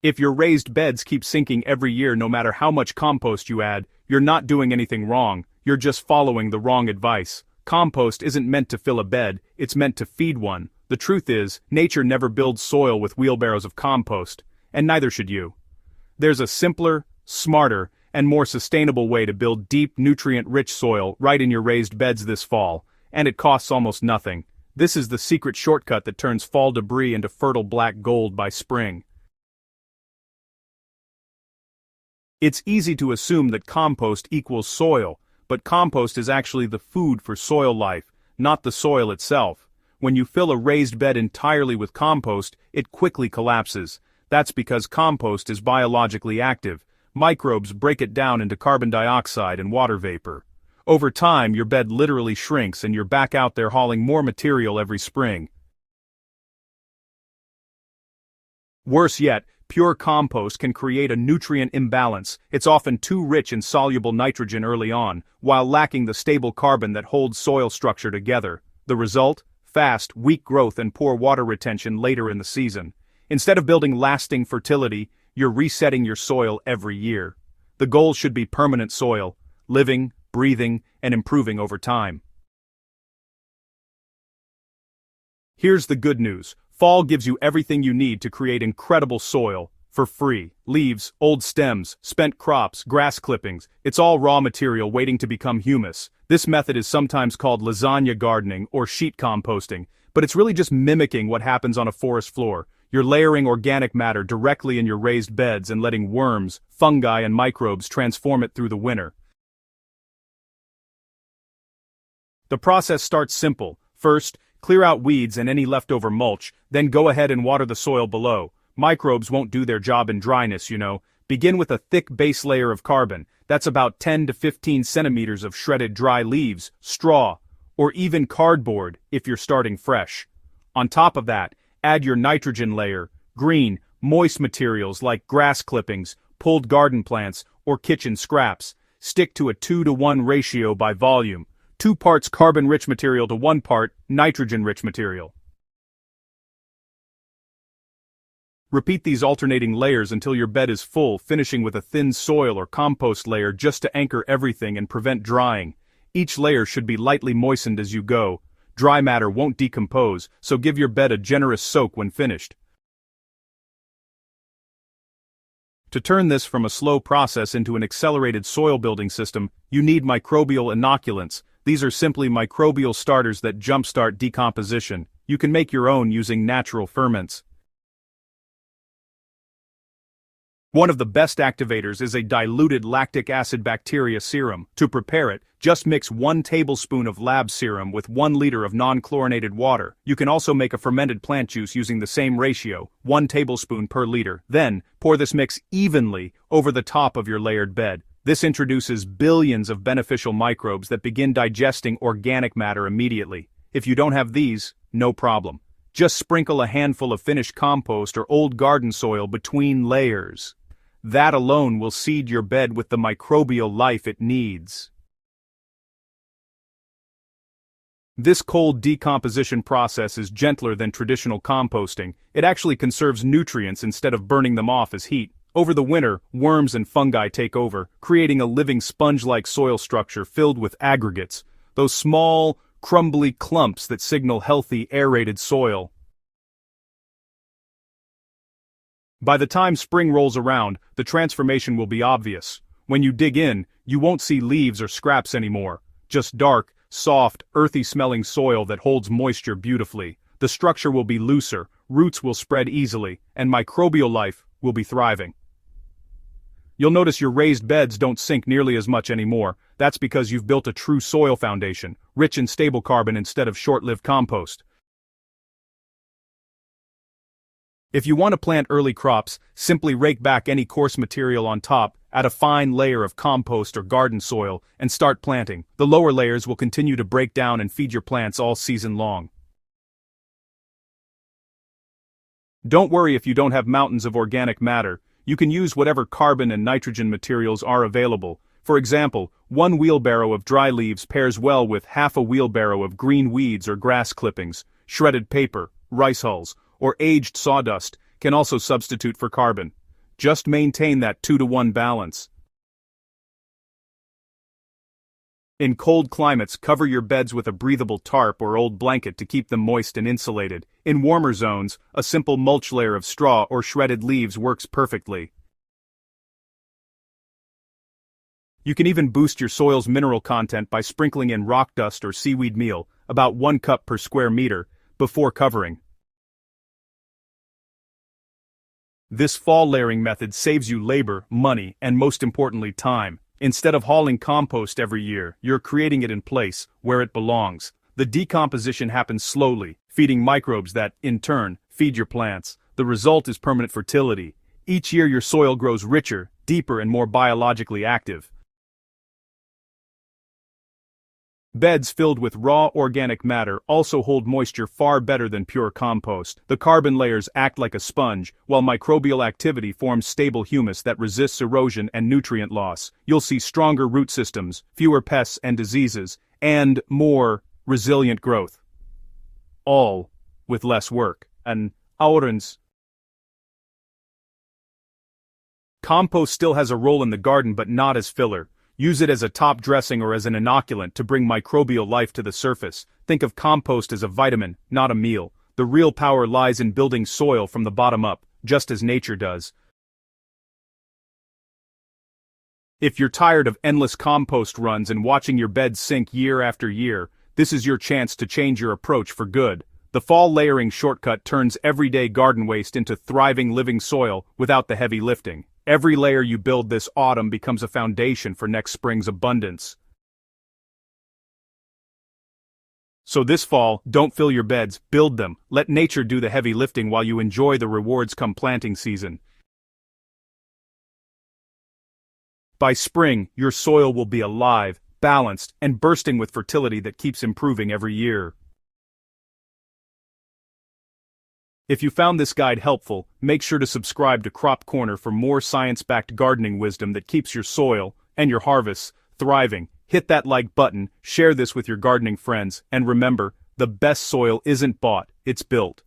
If your raised beds keep sinking every year no matter how much compost you add, you're not doing anything wrong, you're just following the wrong advice. Compost isn't meant to fill a bed, it's meant to feed one. The truth is, nature never builds soil with wheelbarrows of compost, and neither should you. There's a simpler, smarter, and more sustainable way to build deep, nutrient-rich soil right in your raised beds this fall, and it costs almost nothing. This is the secret shortcut that turns fall debris into fertile black gold by spring. It's easy to assume that compost equals soil, but compost is actually the food for soil life, not the soil itself. When you fill a raised bed entirely with compost, it quickly collapses. That's because compost is biologically active. Microbes break it down into carbon dioxide and water vapor. Over time, your bed literally shrinks and you're back out there hauling more material every spring. Worse yet, pure compost can create a nutrient imbalance. It's often too rich in soluble nitrogen early on, while lacking the stable carbon that holds soil structure together. The result? Fast, weak growth and poor water retention later in the season. Instead of building lasting fertility, you're resetting your soil every year. The goal should be permanent soil, living, breathing, and improving over time. Here's the good news. Fall gives you everything you need to create incredible soil, for free. Leaves, old stems, spent crops, grass clippings, it's all raw material waiting to become humus. This method is sometimes called lasagna gardening or sheet composting, but it's really just mimicking what happens on a forest floor. You're layering organic matter directly in your raised beds and letting worms, fungi, and microbes transform it through the winter. The process starts simple. First, clear out weeds and any leftover mulch, then go ahead and water the soil below. Microbes won't do their job in dryness, you know. Begin with a thick base layer of carbon. That's about 10 to 15 centimeters of shredded dry leaves, straw, or even cardboard if you're starting fresh. On top of that, add your nitrogen layer, green, moist materials like grass clippings, pulled garden plants, or kitchen scraps. Stick to a 2-to-1 ratio by volume. 2 parts carbon-rich material to 1 part nitrogen-rich material. Repeat these alternating layers until your bed is full, finishing with a thin soil or compost layer just to anchor everything and prevent drying. Each layer should be lightly moistened as you go. Dry matter won't decompose, so give your bed a generous soak when finished. To turn this from a slow process into an accelerated soil building system, you need microbial inoculants. These are simply microbial starters that jumpstart decomposition. You can make your own using natural ferments. One of the best activators is a diluted lactic acid bacteria serum. To prepare it, just mix 1 tablespoon of lab serum with 1 liter of non-chlorinated water. You can also make a fermented plant juice using the same ratio, 1 tablespoon per liter. Then, pour this mix evenly over the top of your layered bed. This introduces billions of beneficial microbes that begin digesting organic matter immediately. If you don't have these, no problem. Just sprinkle a handful of finished compost or old garden soil between layers. That alone will seed your bed with the microbial life it needs. This cold decomposition process is gentler than traditional composting. It actually conserves nutrients instead of burning them off as heat. Over the winter, worms and fungi take over, creating a living sponge-like soil structure filled with aggregates, those small, crumbly clumps that signal healthy, aerated soil. By the time spring rolls around, the transformation will be obvious. When you dig in, you won't see leaves or scraps anymore, just dark, soft, earthy-smelling soil that holds moisture beautifully. The structure will be looser, roots will spread easily, and microbial life will be thriving. You'll notice your raised beds don't sink nearly as much anymore. That's because you've built a true soil foundation, rich in stable carbon instead of short-lived compost. If you want to plant early crops, simply rake back any coarse material on top, add a fine layer of compost or garden soil, and start planting. The lower layers will continue to break down and feed your plants all season long. Don't worry if you don't have mountains of organic matter. You can use whatever carbon and nitrogen materials are available. For example, 1 wheelbarrow of dry leaves pairs well with half a wheelbarrow of green weeds or grass clippings. Shredded paper, rice hulls, or aged sawdust can also substitute for carbon. Just maintain that 2-to-1 balance. In cold climates, cover your beds with a breathable tarp or old blanket to keep them moist and insulated. In warmer zones, a simple mulch layer of straw or shredded leaves works perfectly. You can even boost your soil's mineral content by sprinkling in rock dust or seaweed meal, about 1 cup per square meter, before covering. This fall layering method saves you labor, money, and most importantly time. Instead of hauling compost every year, you're creating it in place, where it belongs. The decomposition happens slowly, feeding microbes that, in turn, feed your plants. The result is permanent fertility. Each year your soil grows richer, deeper, and more biologically active. Beds filled with raw organic matter also hold moisture far better than pure compost. The carbon layers act like a sponge, while microbial activity forms stable humus that resists erosion and nutrient loss. You'll see stronger root systems, fewer pests and diseases, and more resilient growth. All with less work. And outruns. Compost still has a role in the garden, but not as filler. Use it as a top dressing or as an inoculant to bring microbial life to the surface. Think of compost as a vitamin, not a meal. The real power lies in building soil from the bottom up, just as nature does. If you're tired of endless compost runs and watching your bed sink year after year, this is your chance to change your approach for good. The fall layering shortcut turns everyday garden waste into thriving living soil without the heavy lifting. Every layer you build this autumn becomes a foundation for next spring's abundance. So this fall, don't fill your beds, build them. Let nature do the heavy lifting while you enjoy the rewards come planting season. By spring, your soil will be alive, balanced, and bursting with fertility that keeps improving every year. If you found this guide helpful, make sure to subscribe to Crop Corner for more science-backed gardening wisdom that keeps your soil, and your harvests, thriving. Hit that like button, share this with your gardening friends, and remember, the best soil isn't bought, it's built.